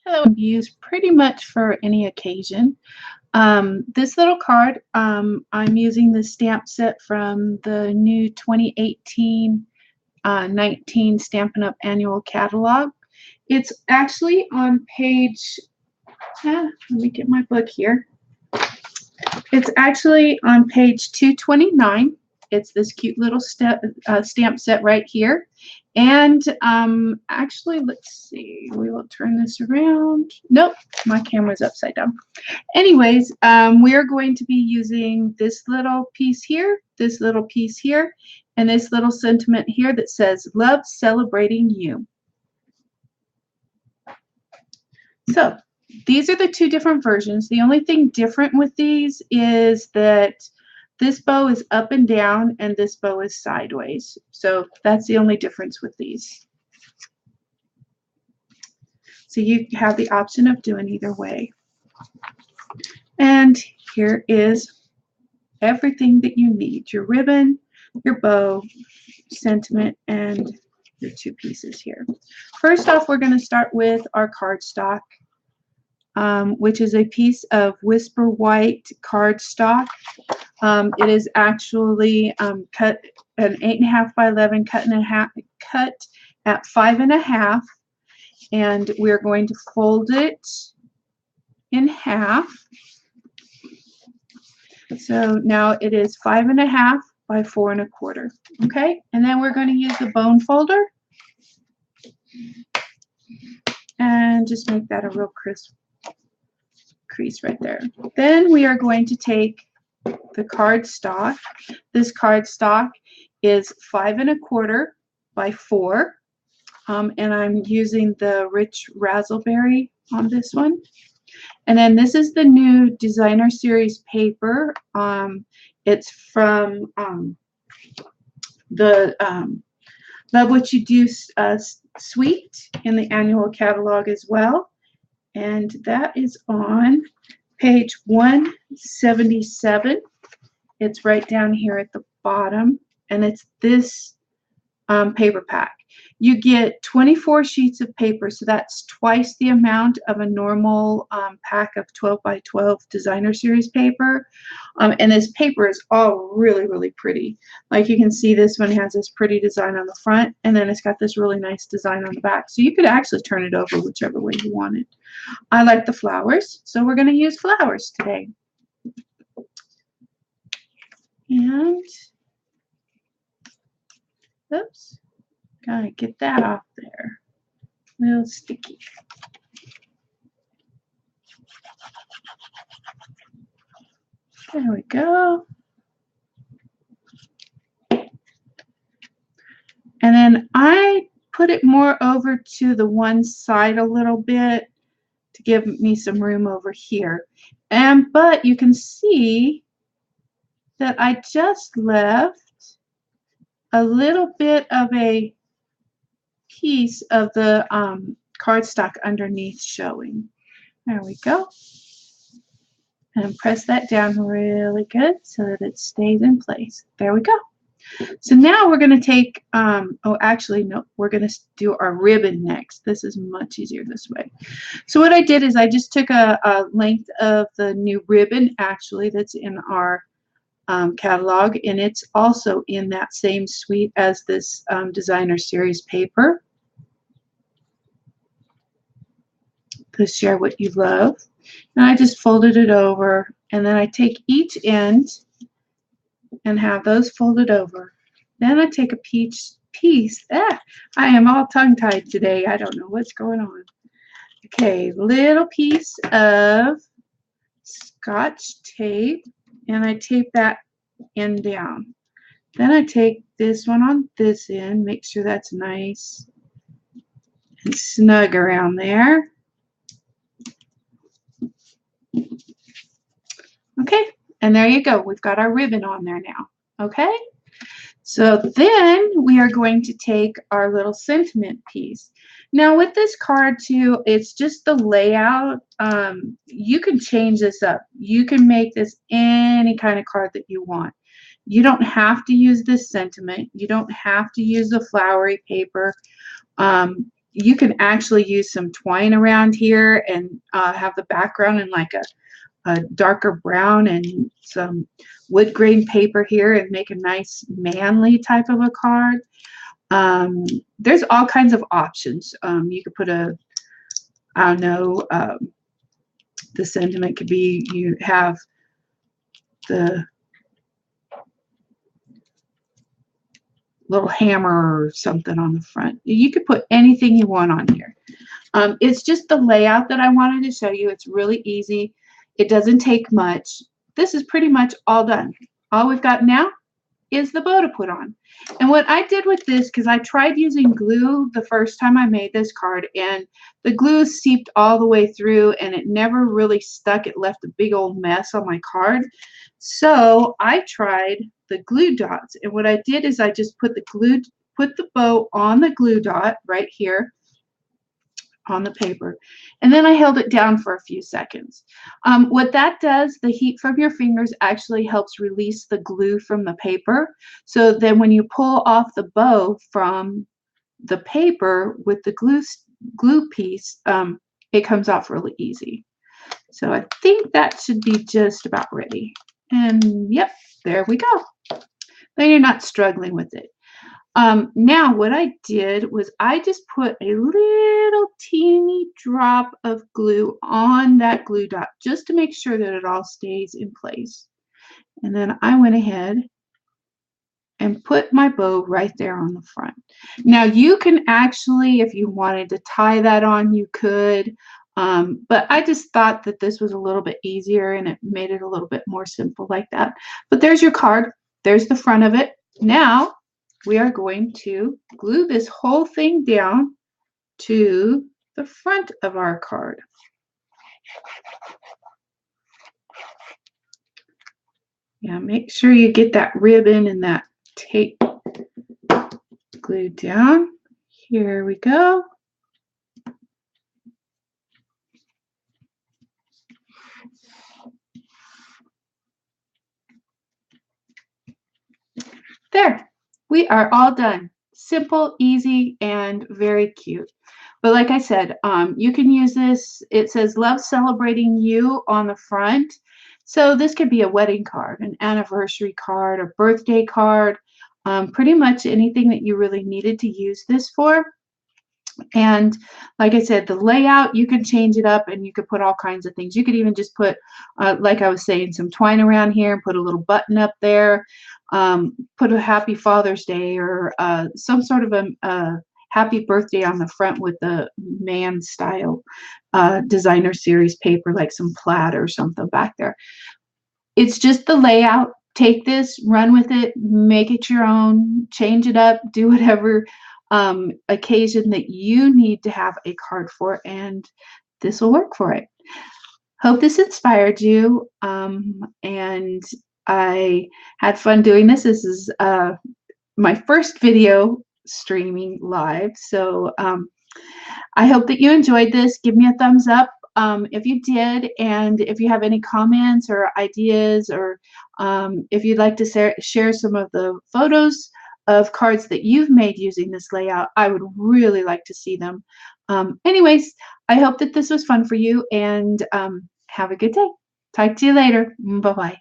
Hello, used pretty much for any occasion. This little card, I'm using the stamp set from the new 2018-19 Stampin' Up! Annual Catalog. It's actually on page, let me get my book here. It's actually on page 229. It's this cute little stamp set right here. And actually, let's see, we will turn this around. Nope, my camera's upside down. Anyways, we are going to be using this little piece here, this little piece here, and this little sentiment here that says, "Love celebrating you." So these are the two different versions. The only thing different with these is that this bow is up and down and this bow is sideways. So that's the only difference with these. So you have the option of doing either way. And here is everything that you need: your ribbon, your bow, sentiment, and your two pieces here. First off, we're going to start with our cardstock, which is a piece of Whisper White cardstock. It is actually cut an 8.5 by 11, cut at 5.5, and we're going to fold it in half. So now it is 5.5 by 4.25. Okay, and then we're going to use the bone folder and just make that a real crisp crease right there. Then we are going to take the cardstock. This cardstock is 5.25 by 4, and I'm using the rich raspberry on this one. And then this is the new designer series paper. It's from the Love What You Do suite in the annual catalog as well. And that is on page 177. It's right down here at the bottom, and it's this paper pack. You get 24 sheets of paper, so that's twice the amount of a normal pack of 12 by 12 designer series paper. And this paper is all really, really pretty. Like you can see, this one has this pretty design on the front, and then it's got this really nice design on the back. So you could actually turn it over whichever way you want it. I like the flowers, so we're going to use flowers today. And, oops. Gotta get that off there. A little sticky. There we go. And then I put it more over to the one side a little bit to give me some room over here. But you can see that I just left a little bit of a piece of the cardstock underneath showing. There we go. And press that down really good so that it stays in place. There we go. So now we're going to take, oh actually no, we're going to do our ribbon next. This is much easier this way. So what I did is I just took a length of the new ribbon actually that's in our catalog, and it's also in that same suite as this designer series paper. To share what you love. And I just folded it over, and then I take each end and have those folded over. Then I take a piece. I am all tongue-tied today. I don't know what's going on. Okay, little piece of Scotch tape, and I tape that end down. Then I take this one on this end, make sure that's nice and snug around there. Okay, and there you go. We've got our ribbon on there now. Okay, so then we are going to take our little sentiment piece. Now with this card too, it's just the layout. You can change this up. You can make this any kind of card that you want. You don't have to use this sentiment. You don't have to use the flowery paper. you can actually use some twine around here and have the background in like a darker brown and some wood grain paper here and make a nice manly type of a card. There's all kinds of options. You could put a, I don't know, the sentiment could be you have the little hammer or something on the front. You could put anything you want on here. It's just the layout that I wanted to show you. It's really easy. It doesn't take much. This is pretty much all done. All we've got now is the bow to put on. And what I did with this, because I tried using glue the first time I made this card, and the glue seeped all the way through and it never really stuck. It left a big old mess on my card. So I tried the glue dots, and what I did is I just put the bow on the glue dot right here on the paper, and then I held it down for a few seconds. What that does, the heat from your fingers actually helps release the glue from the paper, so then when you pull off the bow from the paper with the glue piece, it comes off really easy. So I think that should be just about ready. And yep, there we go. Then you're not struggling with it. Now what I did was I just put a little teeny drop of glue on that glue dot just to make sure that it all stays in place. And then I went ahead and put my bow right there on the front. Now you can actually, if you wanted to tie that on, you could, but I just thought that this was a little bit easier and it made it a little bit more simple like that. But there's your card. There's the front of it. Now we are going to glue this whole thing down to the front of our card. Yeah, make sure you get that ribbon and that tape glued down. Here we go. There, we are all done. Simple, easy, and very cute. But like I said, you can use this. It says "Love Celebrating You" on the front. So this could be a wedding card, an anniversary card, a birthday card, pretty much anything that you really needed to use this for. And like I said, the layout, you can change it up and you could put all kinds of things. You could even just put, like I was saying, some twine around here and put a little button up there, put a Happy Father's Day or some sort of a happy birthday on the front with the man style designer series paper, like some plaid or something back there. It's just the layout. Take this, run with it, make it your own, change it up, do whatever occasion that you need to have a card for, and this will work for it. Hope this inspired you, and I had fun doing this. This is my first video streaming live, so I hope that you enjoyed this. Give me a thumbs up if you did, and if you have any comments or ideas, or if you'd like to share some of the photos of cards that you've made using this layout, I would really like to see them. Anyways, I hope that this was fun for you, and have a good day. Talk to you later. Bye-bye.